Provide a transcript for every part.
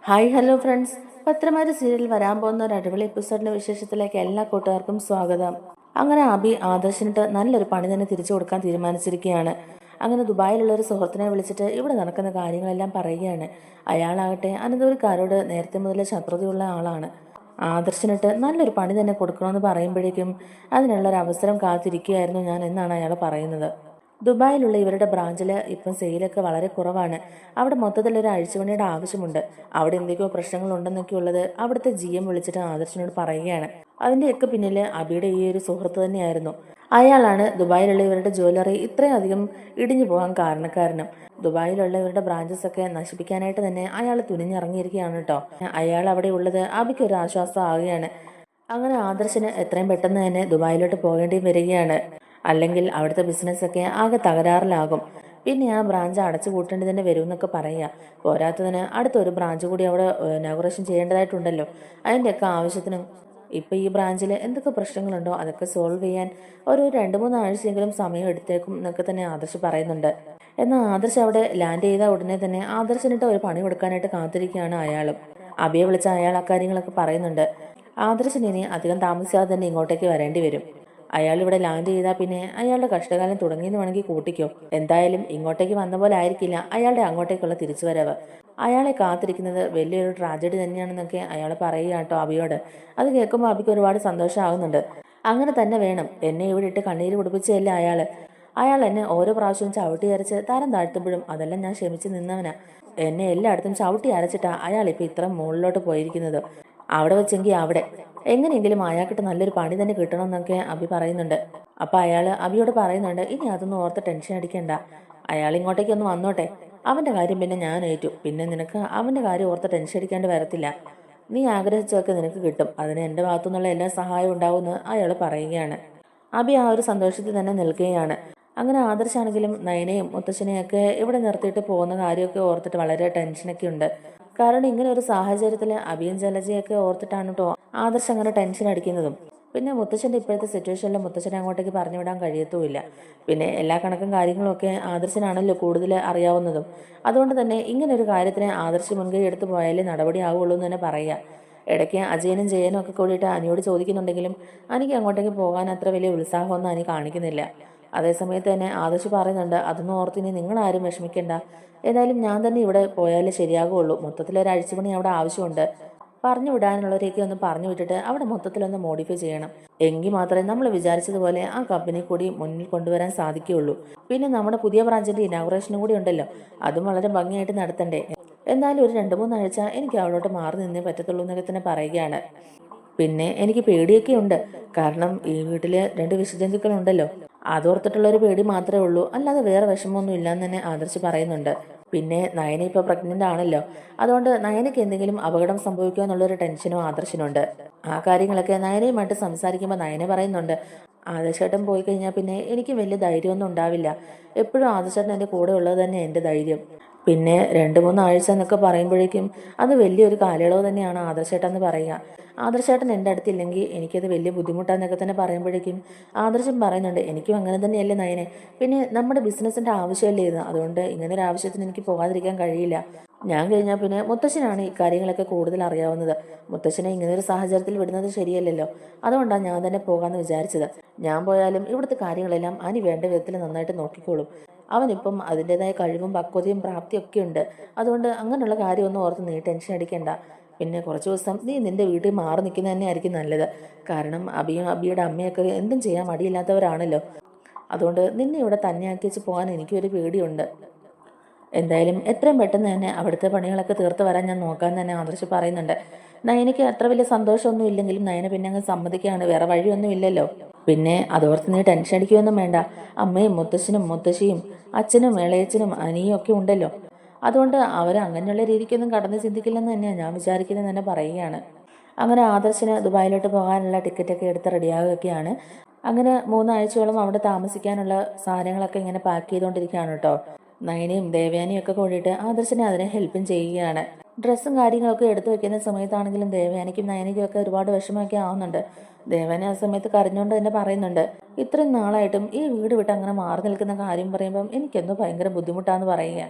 Hi hello friends, പത്രമാരി serial വരാൻ പോകുന്ന ഒരു അടിപൊളി എപ്പിസോഡിന്റെ വിശേഷത്തിലേക്ക് എല്ലാ കൂട്ടുകാർക്കും സ്വാഗതം. അങ്ങനെ അബി ആദർശിനിട്ട് നല്ലൊരു പണി തന്നെ തിരിച്ചു കൊടുക്കാൻ തീരുമാനിച്ചിരിക്കുകയാണ്. അങ്ങനെ ദുബായിലുള്ള ഒരു സുഹൃത്തിനെ വിളിച്ചിട്ട് ഇവിടെ നടക്കുന്ന കാര്യങ്ങളെല്ലാം പറയുകയാണ്. അയാളാകട്ടെ അനന്തപുരിക്കാരോട് നേരത്തെ മുതലേ ശത്രുതയുള്ള ആളാണ്. ആദർശിനിട്ട് നല്ലൊരു പണി തന്നെ കൊടുക്കണമെന്ന് പറയുമ്പോഴേക്കും അതിനുള്ളൊരു അവസരം കാത്തിരിക്കുകയായിരുന്നു ഞാൻ എന്നാണ് അയാൾ പറയുന്നത്. ദുബായിലുള്ള ഇവരുടെ ബ്രാഞ്ചിൽ ഇപ്പം സെയിലൊക്കെ വളരെ കുറവാണ്. അവിടെ മൊത്തത്തിലൊരു അഴിച്ചുപണിയുടെ ആവശ്യമുണ്ട്. അവിടെ എന്തൊക്കെയോ പ്രശ്നങ്ങളുണ്ടെന്നൊക്കെ ഉള്ളത് അവിടുത്തെ GM വിളിച്ചിട്ട് ആദർശിനോട് പറയുകയാണ്. അതിൻ്റെയൊക്കെ പിന്നിൽ അബിയുടെ ഈ ഒരു സുഹൃത്ത് തന്നെയായിരുന്നു. അയാളാണ് ദുബായിലുള്ള ഇവരുടെ ജ്വല്ലറി ഇത്രയും അധികം ഇടിഞ്ഞു പോകാൻ കാരണക്കാരനും. ദുബായിലുള്ള ഇവരുടെ ബ്രാഞ്ചസ് ഒക്കെ നശിപ്പിക്കാനായിട്ട് തന്നെ അയാൾ തുനിഞ്ഞിറങ്ങിയിരിക്കുകയാണ് കേട്ടോ. അയാൾ അവിടെ ഉള്ളത് അബിക്ക് ഒരു ആശ്വാസമാവുകയാണ്. അങ്ങനെ ആദർശിന് എത്രയും പെട്ടെന്ന് തന്നെ ദുബായിലോട്ട് പോകേണ്ടി വരികയാണ്. അല്ലെങ്കിൽ അവിടുത്തെ ബിസിനസ്സൊക്കെ ആകെ തകരാറിലാകും. പിന്നെ ആ ബ്രാഞ്ച് അടച്ചു പൂട്ടേണ്ടി തന്നെ വരും എന്നൊക്കെ പറയുക. പോരാത്തതിന് അടുത്തൊരു ബ്രാഞ്ച് കൂടി അവിടെ ഇനോഗ്രേഷൻ ചെയ്യേണ്ടതായിട്ടുണ്ടല്ലോ. അതിൻ്റെയൊക്കെ ആവശ്യത്തിനും ഇപ്പം ഈ ബ്രാഞ്ചിൽ എന്തൊക്കെ പ്രശ്നങ്ങളുണ്ടോ അതൊക്കെ സോൾവ് ചെയ്യാൻ ഒരു 2-3 ആഴ്ചയെങ്കിലും സമയം എടുത്തേക്കും എന്നൊക്കെ തന്നെ ആദർശ് പറയുന്നുണ്ട്. എന്നാൽ ആദർശ് അവിടെ ലാൻഡ് ചെയ്ത ഉടനെ തന്നെ ആദർശിനിട്ട് ഒരു പണി കൊടുക്കാനായിട്ട് കാത്തിരിക്കുകയാണ് അയാളും. അബിയെ വിളിച്ച അയാൾ അക്കാര്യങ്ങളൊക്കെ പറയുന്നുണ്ട്. ആദർശിന് ഇനി അധികം താമസിയാതെ തന്നെ ഇങ്ങോട്ടേക്ക് വരേണ്ടി വരും. അയാൾ ഇവിടെ ലാൻഡ് ചെയ്താൽ പിന്നെ അയാളുടെ കഷ്ടകാലം തുടങ്ങിയെന്ന് വേണമെങ്കിൽ കൂട്ടിക്കോ. എന്തായാലും ഇങ്ങോട്ടേക്ക് വന്ന പോലെ ആയിരിക്കില്ല അയാളുടെ അങ്ങോട്ടേക്കുള്ള തിരിച്ചുവരവ്. അയാളെ കാത്തിരിക്കുന്നത് വലിയൊരു ട്രാജഡി തന്നെയാണെന്നൊക്കെ അയാൾ പറയുക കേട്ടോ അബിയോട്. അത് കേൾക്കുമ്പോൾ അബിക്ക് ഒരുപാട് സന്തോഷമാകുന്നുണ്ട്. അങ്ങനെ തന്നെ വേണം. എന്നെ ഇവിടെ ഇട്ട് കണ്ണീര് കുടിപ്പിച്ചതല്ല അയാൾ എന്നെ ഓരോ പ്രാവശ്യവും ചവിട്ടി അരച്ച് തരം താഴ്ത്തുമ്പോഴും അതെല്ലാം ഞാൻ ക്ഷമിച്ച് നിന്നവനാ. എന്നെ എല്ലായിടത്തും ചവിട്ടി അരച്ചിട്ടാ അയാൾ ഇപ്പം ഇത്ര മുകളിലോട്ട് പോയിരിക്കുന്നത്. അവിടെ വെച്ചെങ്കിൽ അവിടെ എങ്ങനെയെങ്കിലും അയാൾക്കിട്ട് നല്ലൊരു പണി തന്നെ കിട്ടണമെന്നൊക്കെ അബി പറയുന്നുണ്ട്. അപ്പം അയാൾ അബിയോട് പറയുന്നുണ്ട്, ഇനി അതൊന്നും ഓർത്ത് ടെൻഷൻ അടിക്കണ്ട. അയാൾ ഇങ്ങോട്ടേക്കൊന്ന് വന്നോട്ടെ. അവൻ്റെ കാര്യം പിന്നെ ഞാൻ ഏറ്റു. പിന്നെ നിനക്ക് അവൻ്റെ കാര്യം ഓർത്ത് ടെൻഷൻ അടിക്കേണ്ടി വരത്തില്ല. നീ ആഗ്രഹിച്ചതൊക്കെ നിനക്ക് കിട്ടും. അതിന് എൻ്റെ ഭാഗത്തുനിന്നുള്ള എല്ലാ സഹായവും ഉണ്ടാവുമെന്ന് അയാൾ പറയുകയാണ്. അബി ആ ഒരു സന്തോഷത്തിൽ തന്നെ നിൽക്കുകയാണ്. അങ്ങനെ ആദർശാണെങ്കിലും നയനയും മുത്തശ്ശനെയൊക്കെ ഇവിടെ നിർത്തിയിട്ട് പോകുന്ന കാര്യമൊക്കെ ഓർത്തിട്ട് വളരെ ടെൻഷനൊക്കെ ഉണ്ട്. കാരണം ഇങ്ങനെ ഒരു സാഹചര്യത്തിൽ അബിയും ജലജയൊക്കെ ഓർത്തിട്ടാണ് കേട്ടോ ആദർശ് അങ്ങനെ ടെൻഷൻ അടിക്കുന്നതും. പിന്നെ മുത്തശ്ശൻ്റെ ഇപ്പോഴത്തെ സിറ്റുവേഷനിൽ മുത്തശ്ശനെ അങ്ങോട്ടേക്ക് പറഞ്ഞു വിടാൻ കഴിയത്തുമില്ല. പിന്നെ എല്ലാ കണക്കും കാര്യങ്ങളും ഒക്കെ ആദർശനാണല്ലോ കൂടുതൽ അറിയാവുന്നതും. അതുകൊണ്ട് തന്നെ ഇങ്ങനെ ഒരു കാര്യത്തിന് ആദർശ് മുൻകൈ എടുത്ത് പോയാലേ നടപടി ആവുള്ളൂ എന്ന് തന്നെ പറയുക. ഇടയ്ക്ക് അജയനും ജയനും ഒക്കെ കൂടിയിട്ട് അനിയോട് ചോദിക്കുന്നുണ്ടെങ്കിലും എനിക്ക് അങ്ങോട്ടേക്ക് പോകാൻ അത്ര വലിയ ഉത്സാഹമൊന്നും അനി കാണിക്കുന്നില്ല. അതേസമയത്ത് തന്നെ ആദർശ് പറയുന്നുണ്ട്, അതൊന്നും ഓർത്തിനി നിങ്ങളാരും വിഷമിക്കേണ്ട. ഏതായാലും ഞാൻ തന്നെ ഇവിടെ പോയാലേ ശരിയാകുള്ളൂ. മൊത്തത്തിലൊരു അഴിച്ചുപണി അവിടെ ആവശ്യമുണ്ട്. പറഞ്ഞു വിടാനുള്ളവരെയൊക്കെ ഒന്ന് പറഞ്ഞു വിട്ടിട്ട് അവിടെ മൊത്തത്തിലൊന്ന് മോഡിഫൈ ചെയ്യണം. എങ്കിൽ മാത്രമേ നമ്മൾ വിചാരിച്ചതുപോലെ ആ കമ്പനി കൂടി മുന്നിൽ കൊണ്ടുവരാൻ സാധിക്കുകയുള്ളൂ. പിന്നെ നമ്മുടെ പുതിയ ബ്രാഞ്ചിന്റെ ഇനാഗുറേഷനും കൂടി ഉണ്ടല്ലോ, അതും വളരെ ഭംഗിയായിട്ട് നടത്തണ്ടേ. എന്നാലും ഒരു 2-3 ആഴ്ച എനിക്ക് അവിടോട്ട് മാറി നിന്നേ പറ്റത്തുള്ളൂ എന്നൊക്കെ തന്നെ പറയുകയാണ്. പിന്നെ എനിക്ക് പേടിയൊക്കെ ഉണ്ട്. കാരണം ഈ വീട്ടില് 2 വിഷജന്തുക്കളുണ്ടല്ലോ. അതോർത്തിട്ടുള്ളൊരു പേടി മാത്രമേ ഉള്ളൂ. അല്ലാതെ വേറെ വിഷമമൊന്നും ഇല്ലാന്ന് തന്നെ ആദർശ് പറയുന്നുണ്ട്. പിന്നെ നയന ഇപ്പോൾ പ്രഗ്നന്റ് ആണല്ലോ. അതുകൊണ്ട് നയനയ്ക്ക് എന്തെങ്കിലും അപകടം സംഭവിക്കുമോ എന്നുള്ളൊരു ടെൻഷനും ആദർശിനുണ്ട്. ആ കാര്യങ്ങളൊക്കെ നയനയുമായിട്ട് സംസാരിക്കുമ്പോൾ നയന പറയുന്നുണ്ട്, ആദർശേട്ടൻ പോയി കഴിഞ്ഞാൽ പിന്നെ എനിക്ക് വലിയ ധൈര്യമൊന്നും ഉണ്ടാവില്ല. എപ്പോഴും ആദർശേട്ടൻ എൻ്റെ കൂടെ ഉള്ളത് തന്നെ എൻ്റെ ധൈര്യം. പിന്നെ 2-3 ആഴ്ച എന്നൊക്കെ പറയുമ്പോഴേക്കും അത് വലിയൊരു കാലയളവ് തന്നെയാണ് ആദർശേട്ടൻ എന്ന് പറയുക. ആദർശേട്ടൻ എൻ്റെ അടുത്തില്ലെങ്കിൽ എനിക്കത് വലിയ ബുദ്ധിമുട്ടാന്നൊക്കെ തന്നെ പറയുമ്പോഴേക്കും ആദർശം പറയുന്നുണ്ട്, എനിക്കും അങ്ങനെ തന്നെയല്ലേ നയനെ. പിന്നെ നമ്മുടെ ബിസിനസ്സിൻ്റെ ആവശ്യമല്ലേ ഇത്. അതുകൊണ്ട് ഇങ്ങനെ ഒരു ആവശ്യത്തിന് എനിക്ക് പോകാതിരിക്കാൻ കഴിയില്ല. ഞാൻ കഴിഞ്ഞാൽ പിന്നെ മുത്തശ്ശനാണ് ഈ കാര്യങ്ങളൊക്കെ കൂടുതൽ അറിയാവുന്നത്. മുത്തശ്ശനെ ഇങ്ങനെ ഒരു സാഹചര്യത്തിൽ വിടുന്നത് ശരിയല്ലല്ലോ. അതുകൊണ്ടാണ് ഞാൻ തന്നെ പോകാമെന്ന് വിചാരിച്ചത്. ഞാൻ പോയാലും ഇവിടുത്തെ കാര്യങ്ങളെല്ലാം അനി വേണ്ട വിധത്തിൽ നന്നായിട്ട് നോക്കിക്കോളും. അവനിപ്പം അതിൻ്റെതായ കഴിവും പക്വതയും പ്രാപ്തിയൊക്കെ ഉണ്ട്. അതുകൊണ്ട് അങ്ങനെയുള്ള കാര്യമൊന്നും ഓർത്ത് നീ ടെൻഷൻ അടിക്കേണ്ട. പിന്നെ കുറച്ച് ദിവസം നീ നിന്റെ വീട്ടിൽ മാറി നിൽക്കുന്നത് തന്നെ ആയിരിക്കും നല്ലത്. കാരണം അബിയും അബിയുടെ അമ്മയൊക്കെ എന്തും ചെയ്യാൻ മടിയില്ലാത്തവരാണല്ലോ. അതുകൊണ്ട് നിന്നെ ഇവിടെ തന്നെയാക്കി വെച്ച് പോകാൻ എനിക്കൊരു പേടിയുണ്ട്. എന്തായാലും എത്രയും പെട്ടെന്ന് തന്നെ അവിടുത്തെ പണികളൊക്കെ തീർത്ത് വരാൻ ഞാൻ നോക്കാൻ തന്നെ ആദർശ് പറയുന്നുണ്ട്. നയനയ്ക്ക് അത്ര വലിയ സന്തോഷമൊന്നും ഇല്ലെങ്കിലും നയന പിന്നെ അങ്ങ് സമ്മതിക്കുകയാണ്. വേറെ വഴിയൊന്നും ഇല്ലല്ലോ. പിന്നെ അതോർത്ത് നീ ടെൻഷൻ അടിക്കുകയൊന്നും വേണ്ട. അമ്മയും മുത്തശ്ശനും മുത്തശ്ശിയും അച്ഛനും ഇളയച്ചനും അനിയും ഒക്കെ ഉണ്ടല്ലോ. അതുകൊണ്ട് അവർ അങ്ങനെയുള്ള രീതിക്കൊന്നും കടന്ന് ചിന്തിക്കില്ലെന്ന് തന്നെയാണ് ഞാൻ വിചാരിക്കുന്നത് തന്നെ പറയുകയാണ്. അങ്ങനെ ആദർശിന് ദുബായിലോട്ട് പോകാനുള്ള ടിക്കറ്റൊക്കെ എടുത്ത് റെഡിയാവുകയൊക്കെയാണ്. അങ്ങനെ 3 ആഴ്ചയോളം അവിടെ താമസിക്കാനുള്ള സാധനങ്ങളൊക്കെ ഇങ്ങനെ പാക്ക് ചെയ്തുകൊണ്ടിരിക്കുകയാണ് കേട്ടോ. നയനയും ദേവയാനിയും ഒക്കെ കൂടിയിട്ട് ആദർശിനെ അതിനെ ഹെൽപ്പും ചെയ്യുകയാണ്. ഡ്രസ്സും കാര്യങ്ങളൊക്കെ എടുത്തു വെക്കുന്ന സമയത്താണെങ്കിലും ദേവയാനിക്കും നയനയ്ക്കും ഒക്കെ ഒരുപാട് വിഷമമൊക്കെ ആവുന്നുണ്ട്. ദേവയാനി ആ സമയത്ത് കരഞ്ഞുകൊണ്ട് തന്നെ പറയുന്നുണ്ട്, ഇത്രയും നാളായിട്ടും ഈ വീട് വിട്ട് അങ്ങനെ മാറി നിൽക്കുന്ന കാര്യം പറയുമ്പം എനിക്കെന്തോ ഭയങ്കര ബുദ്ധിമുട്ടാന്ന് പറയുക.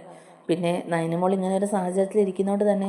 പിന്നെ നയനമോൾ ഇങ്ങനെ ഒരു സാഹചര്യത്തിൽ ഇരിക്കുന്നതുകൊണ്ട് തന്നെ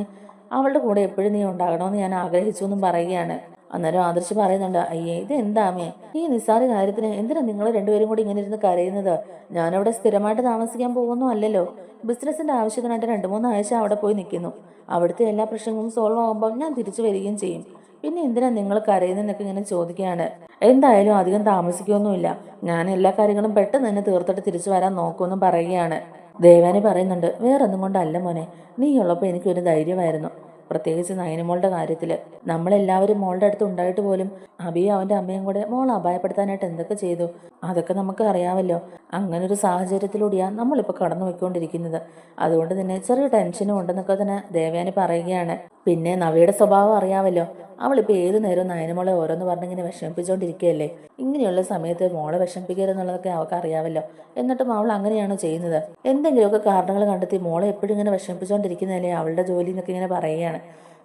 അവളുടെ കൂടെ എപ്പോഴും നീ ഉണ്ടാകണമെന്ന് ഞാൻ ആഗ്രഹിച്ചു എന്നും പറയുകയാണ്. അന്നേരം ആദർശ് പറയുന്നുണ്ട്, അയ്യേ ഇത് എന്താമേ, ഈ നിസ്സാര കാര്യത്തിന് എന്തിനാ നിങ്ങൾ രണ്ടുപേരും കൂടി ഇങ്ങനെ ഇരുന്ന് കരയുന്നത്? ഞാനവിടെ സ്ഥിരമായിട്ട് താമസിക്കാൻ പോകുന്നു അല്ലല്ലോ. ബിസിനസിന്റെ ആവശ്യത്തിനായിട്ട് 2-3 ആഴ്ച അവിടെ പോയി നിൽക്കുന്നു. അവിടുത്തെ എല്ലാ പ്രശ്നങ്ങളും സോൾവ് ആകുമ്പോൾ ഞാൻ തിരിച്ചു വരികയും ചെയ്യും. പിന്നെ എന്തിനാ നിങ്ങൾ കരയുന്നതെന്നൊക്കെ ഇങ്ങനെ ചോദിക്കുകയാണ്. എന്തായാലും അധികം താമസിക്കൊന്നുമില്ല, ഞാൻ എല്ലാ കാര്യങ്ങളും പെട്ടെന്ന് തന്നെ തീർത്തിട്ട് തിരിച്ചു വരാൻ നോക്കുമെന്നും പറയുകയാണ്. ദേവാനി പറയുന്നുണ്ട്, വേറൊന്നും കൊണ്ടല്ല മോനെ, നീ ഉള്ളപ്പോൾ എനിക്കൊരു ധൈര്യമായിരുന്നു. പ്രത്യേകിച്ച് നയനമോളുടെ കാര്യത്തിൽ നമ്മളെല്ലാവരും മോളുടെ അടുത്ത് ഉണ്ടായിട്ട് പോലും അബിയും അവൻ്റെ അമ്മയും കൂടെ മോളെ അപായപ്പെടുത്താനായിട്ട് എന്തൊക്കെ ചെയ്തു അതൊക്കെ നമുക്ക് അറിയാമല്ലോ. അങ്ങനൊരു സാഹചര്യത്തിലൂടെയാണ് നമ്മളിപ്പോൾ കടന്നു പോയിക്കൊണ്ടിരിക്കുന്നത്. അതുകൊണ്ട് തന്നെ ചെറിയ ടെൻഷനും ഉണ്ടെന്നൊക്കെ തന്നെ ദേവയാനി പറയുകയാണ്. പിന്നെ നവിയുടെ സ്വഭാവം അറിയാമല്ലോ, അവളിപ്പോൾ ഏതു നേരവും നയനമോളെ ഓരോന്ന് പറഞ്ഞിങ്ങനെ വിഷമിപ്പിച്ചുകൊണ്ടിരിക്കുകയല്ലേ. ഇങ്ങനെയുള്ള സമയത്ത് മോളെ വിഷമിപ്പിക്കരുതെന്നുള്ളതൊക്കെ അവൾക്ക് അറിയാമല്ലോ. എന്നിട്ടും അവൾ അങ്ങനെയാണോ ചെയ്യുന്നത്? എന്തെങ്കിലുമൊക്കെ കാരണങ്ങൾ കണ്ടെത്തി മോളെ എപ്പോഴും ഇങ്ങനെ വിഷമിപ്പിച്ചുകൊണ്ടിരിക്കുന്നതല്ലേ അവളുടെ ജോലി എന്നൊക്കെ ഇങ്ങനെ പറയുകയാണ്.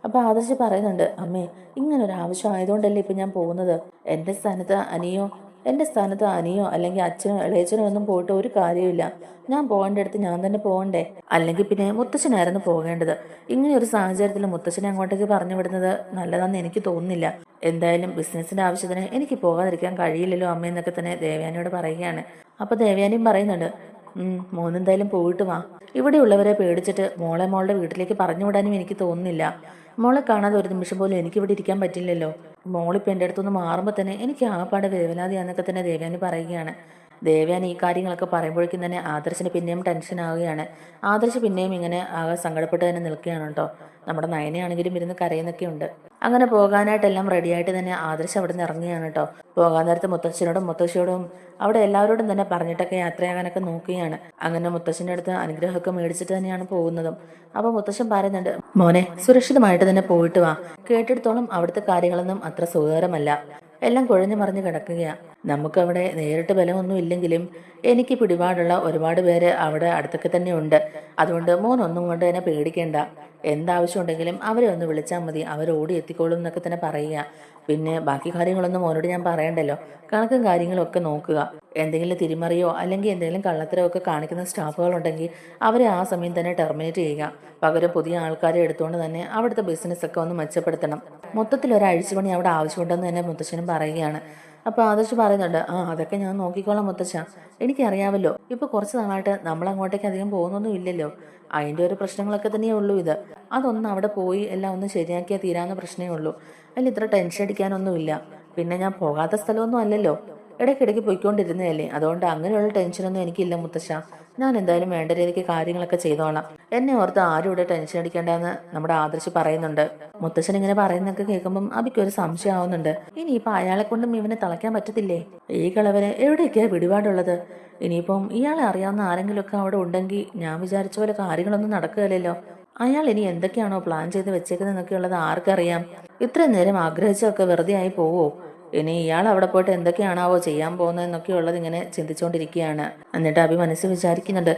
അപ്പോൾ ആദർശ് പറയുന്നുണ്ട്, അമ്മേ ഇങ്ങനൊരു ആവശ്യം ആയതുകൊണ്ടല്ലേ ഇപ്പം ഞാൻ പോകുന്നത്. എൻ്റെ സ്ഥാനത്ത് അനിയോ അല്ലെങ്കിൽ അച്ഛനോ ഇളയച്ചനോ ഒന്നും പോയിട്ട് ഒരു കാര്യമില്ല. ഞാൻ പോകേണ്ട ഞാൻ തന്നെ പോകണ്ടേ? അല്ലെങ്കിൽ പിന്നെ മുത്തച്ഛനായിരുന്നു പോകേണ്ടത്. ഇങ്ങനെ ഒരു സാഹചര്യത്തിൽ മുത്തച്ഛനെ അങ്ങോട്ടേക്ക് പറഞ്ഞു വിടുന്നത് നല്ലതാണെന്ന് എനിക്ക് തോന്നുന്നില്ല. എന്തായാലും ബിസിനസിന്റെ ആവശ്യത്തിന് എനിക്ക് പോകാതിരിക്കാൻ കഴിയില്ലല്ലോ അമ്മയെന്നൊക്കെ തന്നെ ദേവയാനിയോട് പറയുകയാണ്. അപ്പൊ ദേവയാനിയും പറയുന്നുണ്ട്, മോനെന്തായാലും പോയിട്ട് വാ. ഇവിടെയുള്ളവരെ പേടിച്ചിട്ട് മോളുടെ വീട്ടിലേക്ക് പറഞ്ഞു വിടാനും എനിക്ക് തോന്നുന്നില്ല. മോളെ കാണാതെ ഒരു നിമിഷം പോലും എനിക്കിവിടെ ഇരിക്കാൻ പറ്റില്ലല്ലോ. മോളിപ്പോൾ എൻ്റെ അടുത്തുനിന്ന് മാറുമ്പോൾ തന്നെ എനിക്ക് ആപ്പാടെ വേവലാതിയാന്നൊക്കെ തന്നെ ദേവയാനി പറയുകയാണ്. ദേവയാനി ഈ കാര്യങ്ങളൊക്കെ പറയുമ്പോഴേക്കും തന്നെ ആദർശിന് പിന്നെയും ടെൻഷൻ ആവുകയാണ്. ആദർശ് പിന്നെയും ഇങ്ങനെ ആകെ സങ്കടപ്പെട്ട് തന്നെ നിൽക്കുകയാണ് കേട്ടോ. നമ്മുടെ നയനയാണെങ്കിലും ഇരുന്ന് കരയുന്നൊക്കെ ഉണ്ട്. അങ്ങനെ പോകാനായിട്ടെല്ലാം റെഡിയായിട്ട് തന്നെ ആദർശ് അവിടെ നിന്ന് ഇറങ്ങുകയാണ് കേട്ടോ. പോകാൻ നേരത്ത് മുത്തച്ഛനോടും മുത്തശ്ശിയോടും അവിടെ എല്ലാവരോടും തന്നെ പറഞ്ഞിട്ടൊക്കെ യാത്രയാകാനൊക്കെ നോക്കുകയാണ്. അങ്ങനെ മുത്തശ്ശൻ്റെ അടുത്ത് അനുഗ്രഹമൊക്കെ മേടിച്ചിട്ട് തന്നെയാണ് പോകുന്നതും. അപ്പോൾ മുത്തശ്ശൻ പറയുന്നുണ്ട്, മോനെ സുരക്ഷിതമായിട്ട് തന്നെ പോയിട്ട് വാ. കേട്ടിടത്തോളം അവിടുത്തെ കാര്യങ്ങളൊന്നും അത്ര സുഖകരമല്ല. എല്ലാം കുഴഞ്ഞു മറിഞ്ഞു കിടക്കുകയാണ്. നമുക്കവിടെ നേരിട്ട് ബലമൊന്നും ഇല്ലെങ്കിലും എനിക്ക് പിടിപാടുള്ള ഒരുപാട് പേര് അവിടെ അടുത്തൊക്കെ തന്നെ ഉണ്ട്. അതുകൊണ്ട് മോനൊന്നും കൊണ്ട് തന്നെ പേടിക്കേണ്ട. എന്താവശ്യം ഉണ്ടെങ്കിലും അവരെ ഒന്ന് വിളിച്ചാൽ മതി, അവർ ഓടി എത്തിക്കോളും എന്നൊക്കെ തന്നെ പറയുക. പിന്നെ ബാക്കി കാര്യങ്ങളൊന്നും മോനോട് ഞാൻ പറയണ്ടല്ലോ. കണക്കും കാര്യങ്ങളും ഒക്കെ നോക്കുക. എന്തെങ്കിലും തിരിമറിയോ അല്ലെങ്കിൽ എന്തെങ്കിലും കള്ളത്തരോ ഒക്കെ കാണിക്കുന്ന സ്റ്റാഫുകളുണ്ടെങ്കിൽ അവരെ ആ സമയം തന്നെ ടെർമിനേറ്റ് ചെയ്യുക. പകരം പുതിയ ആൾക്കാരെ എടുത്തുകൊണ്ട് തന്നെ അവിടുത്തെ ബിസിനസ്സൊക്കെ ഒന്ന് മെച്ചപ്പെടുത്തണം. മൊത്തത്തിൽ ഒരു അഴിച്ചുപണി അവിടെ ആവശ്യമുണ്ടെന്ന് തന്നെ മുത്തശ്ശനും പറയുകയാണ്. അപ്പോൾ ആദർശ് പറയുന്നുണ്ട്, അതൊക്കെ ഞാൻ നോക്കിക്കോളാം മുത്തശ്ശ. എനിക്കറിയാമല്ലോ, ഇപ്പോൾ കുറച്ച് നാളായിട്ട് നമ്മൾ അങ്ങോട്ടേക്ക് അധികം പോകുന്നൊന്നും ഇല്ലല്ലോ. അതിൻ്റെ ഒരു പ്രശ്നങ്ങളൊക്കെ തന്നെയേ ഉള്ളൂ ഇത്. അതൊന്നും അവിടെ പോയി എല്ലാം ഒന്ന് ശരിയാക്കിയാൽ തീരാവുന്ന പ്രശ്നമേ ഉള്ളൂ. അതിൽ ഇത്ര ടെൻഷൻ അടിക്കാനൊന്നുമില്ല. പിന്നെ ഞാൻ പോകാത്ത സ്ഥലമൊന്നും അല്ലല്ലോ, ഇടയ്ക്കിടയ്ക്ക് പോയിക്കൊണ്ടിരുന്നതല്ലേ. അതുകൊണ്ട് അങ്ങനെയുള്ള ടെൻഷനൊന്നും എനിക്കില്ല മുത്തശ്ശ. ഞാൻ എന്തായാലും വേണ്ട രീതിക്ക് കാര്യങ്ങളൊക്കെ ചെയ്തോളാം. എന്നെ ഓർത്ത് ആരും ഇവിടെ ടെൻഷൻ അടിക്കേണ്ടെന്ന് നമ്മുടെ ആദർശ് പറയുന്നുണ്ട്. മുത്തശ്ശൻ ഇങ്ങനെ പറയുന്നൊക്കെ കേൾക്കുമ്പം അബിക്കൊരു സംശയം ആവുന്നുണ്ട്. ഇനിയിപ്പോൾ അയാളെ കൊണ്ടും ഇവനെ തളയ്ക്കാൻ പറ്റത്തില്ലേ? ഈ കളവന് എവിടെയൊക്കെയാ പിടിപാടുള്ളത്? ഇനിയിപ്പം ഇയാളെ അറിയാവുന്ന ആരെങ്കിലുമൊക്കെ അവിടെ ഉണ്ടെങ്കിൽ ഞാൻ വിചാരിച്ച പോലെ കാര്യങ്ങളൊന്നും നടക്കുകയില്ലല്ലോ. അയാൾ ഇനി എന്തൊക്കെയാണോ പ്ലാൻ ചെയ്ത് വെച്ചേക്കുന്നതെന്നൊക്കെയുള്ളത് ആർക്കറിയാം? ഇത്രയും നേരം ആഗ്രഹിച്ചൊക്കെ വെറുതെ ആയി പോവോ? ഇനി ഇയാൾ അവിടെ പോയിട്ട് എന്തൊക്കെയാണാവോ ചെയ്യാൻ പോകുന്നതെന്നൊക്കെ ഉള്ളത് ഇങ്ങനെ ചിന്തിച്ചുകൊണ്ടിരിക്കുകയാണ്. എന്നിട്ട് അഭി മനസ്സിൽ വിചാരിക്കുന്നുണ്ട്,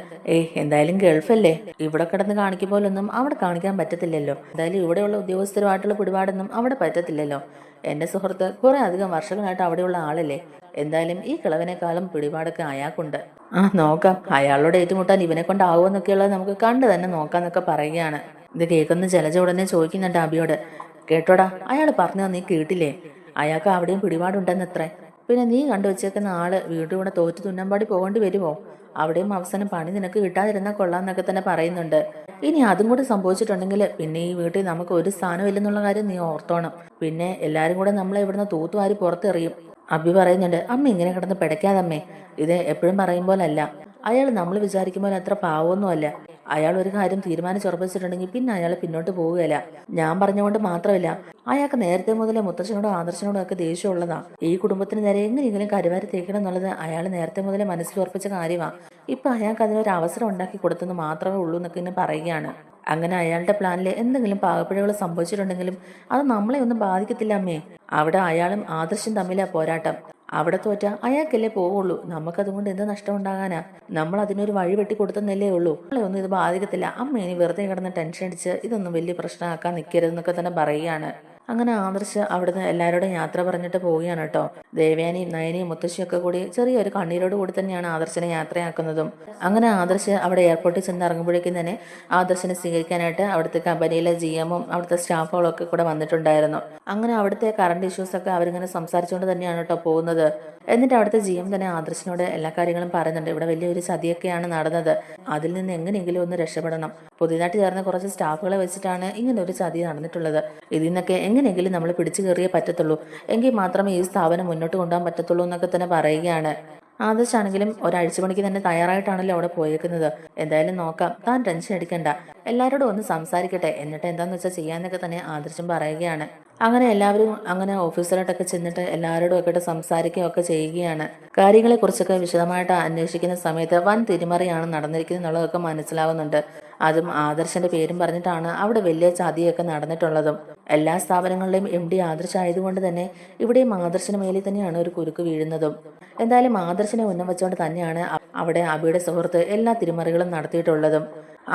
എന്തായാലും ഗൾഫല്ലേ, ഇവിടെ കിടന്ന് കാണിക്കുമ്പോലൊന്നും അവിടെ കാണിക്കാൻ പറ്റത്തില്ലല്ലോ. എന്തായാലും ഇവിടെയുള്ള ഉദ്യോഗസ്ഥരുമായിട്ടുള്ള പിടിപാടൊന്നും അവിടെ പറ്റത്തില്ലല്ലോ. എന്റെ സുഹൃത്ത് കുറെ അധികം വർഷങ്ങളായിട്ട് അവിടെയുള്ള ആളല്ലേ. എന്തായാലും ഈ കിളവിനേക്കാളും പിടിപാടൊക്കെ അയാൾക്കുണ്ട്. നോക്കാം, അയാളോട് ഏറ്റുമുട്ടാൻ ഇവനെ കൊണ്ടാവുമെന്നൊക്കെയുള്ളത് നമുക്ക് കണ്ടു തന്നെ നോക്കാന്നൊക്കെ പറയുകയാണ്. ഇത് കേൾക്കുന്ന ജലജ ഉടനെ ചോദിക്കുന്നുണ്ട് അബിയോട്, കേട്ടോടാ, അയാൾ പറഞ്ഞു നീ കേട്ടില്ലേ? അയാൾക്ക് അവിടെയും പിടിപാടുണ്ടെന്നത്രേ. പിന്നെ നീ കണ്ടു വെച്ചേക്കുന്ന ആള് വീണ്ടും കൂടെ തോറ്റു തുന്നമ്പാടി പോകേണ്ടി വരുമോ? അവിടെയും അവസാനം പണി നിനക്ക് കിട്ടാതിരുന്നാൽ കൊള്ളാന്നൊക്കെ തന്നെ പറയുന്നുണ്ട്. ഇനി അതും കൂടി സംഭവിച്ചിട്ടുണ്ടെങ്കിൽ പിന്നെ ഈ വീട്ടിൽ നമുക്ക് ഒരു സ്ഥാനം ഇല്ലെന്നുള്ള കാര്യം നീ ഓർത്തോണം. പിന്നെ എല്ലാരും കൂടെ നമ്മളെ ഇവിടുന്ന് തൂത്തുവാരി പുറത്തെറിയും. അബി പറയുന്നുണ്ട്, അമ്മ ഇങ്ങനെ കിടന്ന് പിടയ്ക്കാതമ്മേ. ഇത് എപ്പോഴും പറയുമ്പോലല്ല. അയാൾ നമ്മൾ വിചാരിക്കുമ്പോൾ അത്ര പാവമൊന്നുമല്ല. അയാൾ ഒരു കാര്യം തീരുമാനിച്ചുറപ്പിച്ചിട്ടുണ്ടെങ്കിൽ പിന്നെ അയാൾ പിന്നോട്ട് പോവുകയല്ല. ഞാൻ പറഞ്ഞുകൊണ്ട് മാത്രമല്ല, അയാൾക്ക് നേരത്തെ മുതലേ മുത്തച്ഛനോടും ആദർശനോടും ഒക്കെ ദേഷ്യമുള്ളതാ. ഈ കുടുംബത്തിന് നേരെ എങ്ങനെയെങ്കിലും കരുവാരി തേക്കണം എന്നുള്ളത് അയാൾ നേരത്തെ മുതലേ മനസ്സിൽ ഉറപ്പിച്ച കാര്യമാണ്. ഇപ്പൊ അയാൾക്ക് അതിനൊരു അവസരം ഉണ്ടാക്കി കൊടുത്തെന്ന് മാത്രമേ ഉള്ളൂ എന്നൊക്കെ ഇങ്ങനെ പറയുകയാണ്. അങ്ങനെ അയാളുടെ പ്ലാനിൽ എന്തെങ്കിലും പാകപ്പിഴകൾ സംഭവിച്ചിട്ടുണ്ടെങ്കിലും അത് നമ്മളെ ഒന്നും ബാധിക്കത്തില്ല അമ്മേ. അവിടെ അയാളും ആദർശം തമ്മിലാ പോരാട്ടം. അവിടെ തോറ്റ അയാൾക്കല്ലേ പോവുള്ളൂ. നമുക്കതുകൊണ്ട് എന്ത് നഷ്ടം ഉണ്ടാകാനാ? നമ്മൾ അതിനൊരു വഴി വെട്ടി കൊടുത്തെന്നല്ലേ ഉള്ളൂ. നമ്മളെ ഒന്നും ഇത് ബാധിക്കത്തില്ല അമ്മ. ഇനി വെറുതെ കിടന്ന് ടെൻഷൻ അടിച്ച് ഇതൊന്നും വലിയ പ്രശ്നമാക്കാൻ നിൽക്കരുതെന്നൊക്കെ തന്നെ പറയുകയാണ്. അങ്ങനെ ആദർശ് അവിടുന്ന് എല്ലാവരോടും യാത്ര പറഞ്ഞിട്ട് പോവുകയാണ് കേട്ടോ. ദേവയാനിയും നയനിയും മുത്തശ്ശിയൊക്കെ കൂടി ചെറിയൊരു കണ്ണീരോട് കൂടി തന്നെയാണ് ആദർശിനെ യാത്രയാക്കുന്നതും. അങ്ങനെ ആദർശ് അവിടെ എയർപോർട്ടിൽ ചെന്ന് ഇറങ്ങുമ്പോഴേക്കും തന്നെ ആദർശിനെ സ്വീകരിക്കാനായിട്ട് അവിടുത്തെ കമ്പനിയിലെ GM-ഉം അവിടുത്തെ സ്റ്റാഫുകളൊക്കെ കൂടെ വന്നിട്ടുണ്ടായിരുന്നു. അങ്ങനെ അവിടുത്തെ കറണ്ട് ഇഷ്യൂസൊക്കെ അവരിങ്ങനെ സംസാരിച്ചുകൊണ്ട് തന്നെയാണ് കേട്ടോ പോകുന്നത്. എന്നിട്ട് അവിടുത്തെ GM തന്നെ ആദർശിനോട് എല്ലാ കാര്യങ്ങളും പറയുന്നുണ്ട്. ഇവിടെ വലിയൊരു ചതിയൊക്കെയാണ് നടന്നത്, അതിൽ നിന്ന് എങ്ങനെയെങ്കിലും ഒന്ന് രക്ഷപ്പെടണം. പുതിയതായിട്ട് ചേർന്ന കുറച്ച് സ്റ്റാഫുകളെ വെച്ചിട്ടാണ് ഇങ്ങനെ ഒരു ചതി നടന്നിട്ടുള്ളത്. ഇതിൽ നിന്നൊക്കെ എങ്ങനെയെങ്കിലും നമ്മൾ പിടിച്ചു കയറിയേ പറ്റത്തുള്ളൂ, എങ്കിൽ മാത്രമേ ഈ സ്ഥാപനം മുന്നോട്ട് കൊണ്ടുപോകാൻ പറ്റത്തുള്ളൂ എന്നൊക്കെ തന്നെ പറയുകയാണ്. ആദർശാണെങ്കിലും ഒരാഴ്ച മണിക്ക് തന്നെ തയ്യാറായിട്ടാണല്ലോ അവിടെ പോയേക്കുന്നത്. എന്തായാലും നോക്കാം, താൻ ടെൻഷൻ അടിക്കണ്ട, എല്ലാവരോടും ഒന്ന് സംസാരിക്കട്ടെ, എന്നിട്ട് എന്താന്ന് വെച്ചാൽ ചെയ്യാന്നൊക്കെ തന്നെ ആദർശം പറയുകയാണ്. അങ്ങനെ എല്ലാവരും അങ്ങനെ ഓഫീസറായിട്ടൊക്കെ ചെന്നിട്ട് എല്ലാവരോടും ഒക്കെ സംസാരിക്കുകയൊക്കെ ചെയ്യുകയാണ്. കാര്യങ്ങളെക്കുറിച്ചൊക്കെ വിശദമായിട്ട് അന്വേഷിക്കുന്ന സമയത്ത് വൻ തിരിമറിയാണ് നടന്നിരിക്കുന്നത് എന്നുള്ളതൊക്കെ മനസ്സിലാവുന്നുണ്ട്. അതും ആദർശന്റെ പേരും പറഞ്ഞിട്ടാണ് അവിടെ വലിയ ചതിയൊക്കെ നടന്നിട്ടുള്ളതും. എല്ലാ സ്ഥാപനങ്ങളുടെയും MD ആദർശ് ആയതുകൊണ്ട് തന്നെ ഇവിടെയും ആദർശന് മേലിൽ തന്നെയാണ് ഒരു കുരുക്ക് വീഴുന്നതും. എന്തായാലും ആദർശനെ ഉന്നം വെച്ചുകൊണ്ട് തന്നെയാണ് അവിടെ അബിയുടെ സുഹൃത്ത് എല്ലാ തിരിമറികളും നടത്തിയിട്ടുള്ളതും.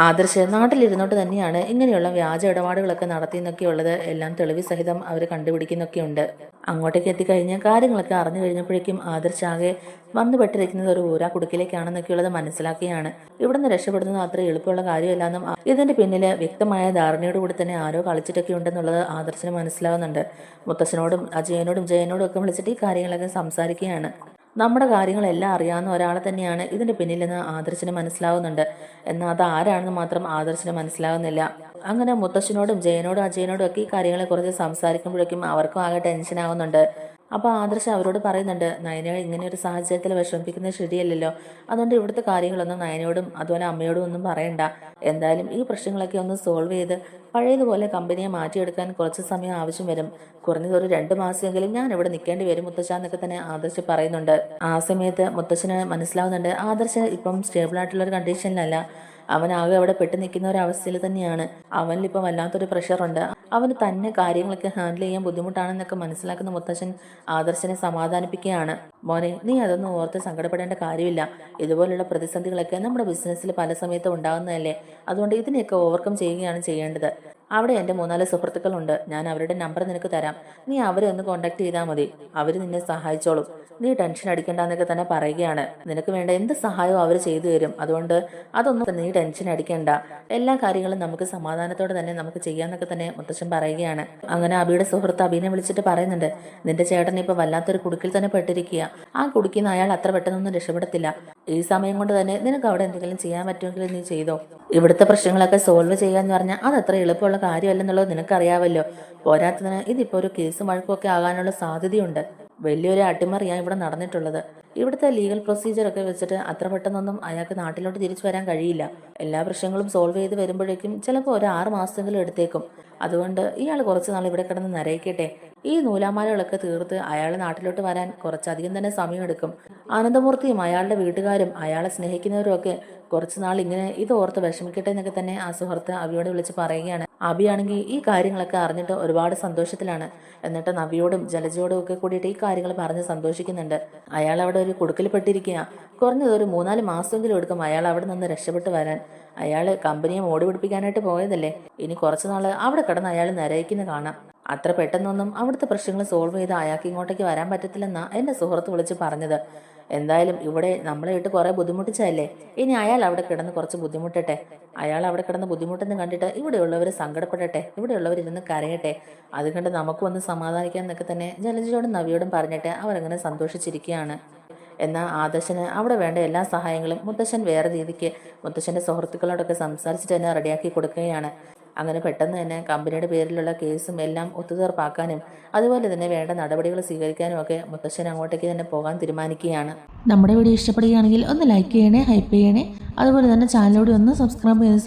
ആദർശ് നാട്ടിലിരുന്നോട്ട് തന്നെയാണ് ഇങ്ങനെയുള്ള വ്യാജ ഇടപാടുകളൊക്കെ നടത്തിയെന്നൊക്കെയുള്ളത് എല്ലാം തെളിവ് സഹിതം അവർ കണ്ടുപിടിക്കുന്നൊക്കെയുണ്ട്. അങ്ങോട്ടേക്ക് എത്തിക്കഴിഞ്ഞ് കാര്യങ്ങളൊക്കെ അറിഞ്ഞു കഴിഞ്ഞപ്പോഴേക്കും ആദർശ് ആകെ വന്നുപെട്ടിരിക്കുന്നത് ഒരു ഊരാ കുടുക്കിലേക്കാണെന്നൊക്കെയുള്ളത് മനസ്സിലാക്കിയാണ്. ഇവിടുന്ന് രക്ഷപ്പെടുന്നത് അത്ര എളുപ്പമുള്ള കാര്യമല്ലെന്നും ഇതിന്റെ പിന്നില് വ്യക്തമായ ധാരണയോടുകൂടി തന്നെ ആരോ കളിച്ചിട്ടൊക്കെ ഉണ്ടെന്നുള്ളത് ആദർശിന് മനസ്സിലാവുന്നുണ്ട്. മുത്തശ്ശനോടും അജയനോടും ജയനോടും ഒക്കെ വിളിച്ചിട്ട് ഈ കാര്യങ്ങളൊക്കെ സംസാരിക്കുകയാണ്. നമ്മുടെ കാര്യങ്ങളെല്ലാം അറിയാവുന്ന ഒരാളെ തന്നെയാണ് ഇതിന്റെ പിന്നിലെന്ന് ആദർശിന് മനസ്സിലാവുന്നുണ്ട്. എന്നാൽ അത് ആരാണെന്ന് മാത്രം ആദർശിന് മനസ്സിലാവുന്നില്ല. അങ്ങനെ മുത്തശ്ശനോടും ജയനോടും അജയനോടും ഒക്കെ ഈ കാര്യങ്ങളെ കുറിച്ച് സംസാരിക്കുമ്പോഴേക്കും അവർക്കും ആകെ ടെൻഷൻ ആവുന്നുണ്ട്. അപ്പോൾ ആദർശ് അവരോട് പറയുന്നുണ്ട്, നയനയെ ഇങ്ങനെ ഒരു സാഹചര്യത്തിൽ വിഷമിപ്പിക്കുന്നത് ശരിയല്ലല്ലോ, അതുകൊണ്ട് ഇവിടുത്തെ കാര്യങ്ങളൊന്നും നയനയോടും അതുപോലെ അമ്മയോടും ഒന്നും പറയണ്ട. എന്തായാലും ഈ പ്രശ്നങ്ങളൊക്കെ ഒന്ന് സോൾവ് ചെയ്ത് പഴയതുപോലെ കമ്പനിയെ മാറ്റിയെടുക്കാൻ കുറച്ച് സമയം ആവശ്യം വരും. കുറഞ്ഞത് ഒരു 2 മാസമെങ്കിലും ഞാൻ ഇവിടെ നിൽക്കേണ്ടി വരും മുത്തശ്ശ എന്നൊക്കെ തന്നെ ആദർശ് പറയുന്നുണ്ട്. ആ സമയത്ത് മുത്തശ്ശന് മനസ്സിലാവുന്നുണ്ട് ആദർശ് ഇപ്പം സ്റ്റേബിൾ ആയിട്ടുള്ള ഒരു കണ്ടീഷനിലല്ല. അവനാകെ അവിടെ പെട്ടു നിൽക്കുന്ന ഒരു അവസ്ഥയിൽ തന്നെയാണ്. അവനിലിപ്പം വല്ലാത്തൊരു പ്രഷറുണ്ട്. അവന് തന്നെ കാര്യങ്ങളൊക്കെ ഹാൻഡിൽ ചെയ്യാൻ ബുദ്ധിമുട്ടാണെന്നൊക്കെ മനസ്സിലാക്കുന്ന മുത്തശ്ശൻ ആദർശനെ സമാധാനിപ്പിക്കുകയാണ്. മോനെ, നീ അതൊന്നും ഓർത്ത് സങ്കടപ്പെടേണ്ട കാര്യമില്ല. ഇതുപോലുള്ള പ്രതിസന്ധികളൊക്കെ നമ്മുടെ ബിസിനസ്സിൽ പല സമയത്തും ഉണ്ടാകുന്നതല്ലേ. അതുകൊണ്ട് ഇതിനെയൊക്കെ ഓവർകം ചെയ്യുകയാണ് ചെയ്യേണ്ടത്. അവിടെ എൻ്റെ 3-4 സുഹൃത്തുക്കളുണ്ട്, ഞാൻ അവരുടെ നമ്പർ നിനക്ക് തരാം. നീ അവരെ ഒന്ന് കോൺടാക്ട് ചെയ്താൽ മതി, അവർ നിന്നെ സഹായിച്ചോളും. നീ ടെൻഷൻ അടിക്കണ്ടെന്നൊക്കെ തന്നെ പറയുകയാണ്. നിനക്ക് വേണ്ട എന്ത് സഹായവും അവർ ചെയ്തു തരും, അതുകൊണ്ട് അതൊന്നും നീ ടെൻഷൻ അടിക്കണ്ട. എല്ലാ കാര്യങ്ങളും നമുക്ക് സമാധാനത്തോടെ തന്നെ നമുക്ക് ചെയ്യാന്നൊക്കെ തന്നെ മുത്തശ്ശൻ പറയുകയാണ്. അങ്ങനെ അബിയുടെ സുഹൃത്ത് അബിനെ വിളിച്ചിട്ട് പറയുന്നുണ്ട്, നിന്റെ ചേട്ടൻ ഇപ്പൊ വല്ലാത്തൊരു കുടുക്കിൽ തന്നെ പെട്ടിരിക്കുക. ആ കുടുക്കിന്ന് അയാൾ അത്ര പെട്ടെന്നൊന്നും രക്ഷപ്പെടത്തില്ല. ഈ സമയം കൊണ്ട് തന്നെ നിനക്ക് അവിടെ എന്തെങ്കിലും ചെയ്യാൻ പറ്റുമെങ്കിൽ നീ ചെയ്തോ. ഇവിടുത്തെ പ്രശ്നങ്ങളൊക്കെ സോൾവ് ചെയ്യാന്ന് പറഞ്ഞാൽ അത് അത്ര എളുപ്പമുള്ള കാര്യമല്ലെന്നുള്ളത് നിനക്കറിയാവല്ലോ. പോരാത്തതിന് ഇതിപ്പോ ഒരു കേസും വഴക്കുമൊക്കെ ആകാനുള്ള സാധ്യതയുണ്ട്. വലിയൊരു അട്ടിമറിയാണ് ഇവിടെ നടന്നിട്ടുള്ളത്. ഇവിടുത്തെ ലീഗൽ പ്രൊസീജിയറൊക്കെ വെച്ചിട്ട് അത്ര പെട്ടെന്നൊന്നും അയാൾക്ക് നാട്ടിലോട്ട് തിരിച്ചു വരാൻ കഴിയില്ല. എല്ലാ പ്രശ്നങ്ങളും സോൾവ് ചെയ്ത് വരുമ്പോഴേക്കും ചിലപ്പോൾ ഒരു 6 മാസമെങ്കിലും എടുത്തേക്കും. അതുകൊണ്ട് ഇയാൾ കുറച്ച് നാൾ ഇവിടെ കിടന്ന് നരയിക്കട്ടെ. ഈ നൂലാമാലകളൊക്കെ തീർത്ത് അയാൾ നാട്ടിലോട്ട് വരാൻ കുറച്ചധികം തന്നെ സമയമെടുക്കും. ആനന്ദമൂർത്തിയും അയാളുടെ വീട്ടുകാരും അയാളെ സ്നേഹിക്കുന്നവരും ഒക്കെ കുറച്ച് നാൾ ഇങ്ങനെ ഇത് ഓർത്ത് വിഷമിക്കട്ടെ എന്നൊക്കെ തന്നെ ആ സുഹൃത്ത് അബിയോട് വിളിച്ച് പറയുകയാണ്. അബിയാണെങ്കിൽ ഈ കാര്യങ്ങളൊക്കെ അറിഞ്ഞിട്ട് ഒരുപാട് സന്തോഷത്തിലാണ്. എന്നിട്ട് നവിയോടും ജലജയോടും ഒക്കെ കൂടിയിട്ട് ഈ കാര്യങ്ങൾ പറഞ്ഞ് സന്തോഷിക്കുന്നുണ്ട്. അയാൾ അവിടെ ഒരു കുടുക്കിൽപ്പെട്ടിരിക്കുക. കുറഞ്ഞത് ഒരു 3-4 മാസമെങ്കിലും എടുക്കും അയാൾ അവിടെ നിന്ന് രക്ഷപ്പെട്ട് വരാൻ. അയാൾ കമ്പനിയെ മോടി പിടിപ്പിക്കാനായിട്ട് പോയതല്ലേ. ഇനി കുറച്ച് നാൾ അവിടെ കിടന്ന് അയാൾ നരയിക്കുന്ന കാണാം. അത്ര പെട്ടെന്നൊന്നും അവിടുത്തെ പ്രശ്നങ്ങൾ സോൾവ് ചെയ്ത് അയാൾക്ക് ഇങ്ങോട്ടേക്ക് വരാൻ പറ്റത്തില്ലെന്നാ എൻ്റെ സുഹൃത്ത് വിളിച്ച് പറഞ്ഞത്. എന്തായാലും ഇവിടെ നമ്മളെ ഇട്ട് കുറെ ബുദ്ധിമുട്ടിച്ചല്ലേ, ഇനി അയാൾ അവിടെ കിടന്ന് കുറച്ച് ബുദ്ധിമുട്ടട്ടെ. അയാൾ അവിടെ കിടന്ന് ബുദ്ധിമുട്ടെന്ന് കണ്ടിട്ട് ഇവിടെയുള്ളവർ സങ്കടപ്പെടട്ടെ, ഇവിടെയുള്ളവരിരുന്ന് കരയട്ടെ. അത് കണ്ട് നമുക്കും ഒന്ന് സമാധാനിക്കാൻ എന്നൊക്കെ തന്നെ ജലജയോടും നവിയോടും പറഞ്ഞിട്ട് അവരങ്ങനെ സന്തോഷിച്ചിരിക്കുകയാണ്. എന്നാൽ ആദർശന് അവിടെ വേണ്ട എല്ലാ സഹായങ്ങളും മുത്തശ്ശൻ വേറെ രീതിക്ക് മുത്തശ്ശൻ്റെ സുഹൃത്തുക്കളോടൊക്കെ സംസാരിച്ചിട്ട് തന്നെ റെഡിയാക്കി കൊടുക്കുകയാണ്. അങ്ങനെ പെട്ടെന്ന് തന്നെ കമ്പനിയുടെ പേരിലുള്ള കേസും എല്ലാം ഒത്തുതീർപ്പാക്കാനും അതുപോലെ തന്നെ വേണ്ട നടപടികൾ സ്വീകരിക്കാനും ഒക്കെ മുത്തശ്ശൻ അങ്ങോട്ടേക്ക് തന്നെ പോകാൻ തീരുമാനിക്കുകയാണ്. നമ്മുടെ വീഡിയോ ഇഷ്ടപ്പെടുകയാണെങ്കിൽ ഒന്ന് ലൈക്ക് ചെയ്യണേ, ഹൈപ്പ് ചെയ്യണേ, അതുപോലെ തന്നെ ചാനലിലൂടെ ഒന്ന് സബ്സ്ക്രൈബ് ചെയ്ത്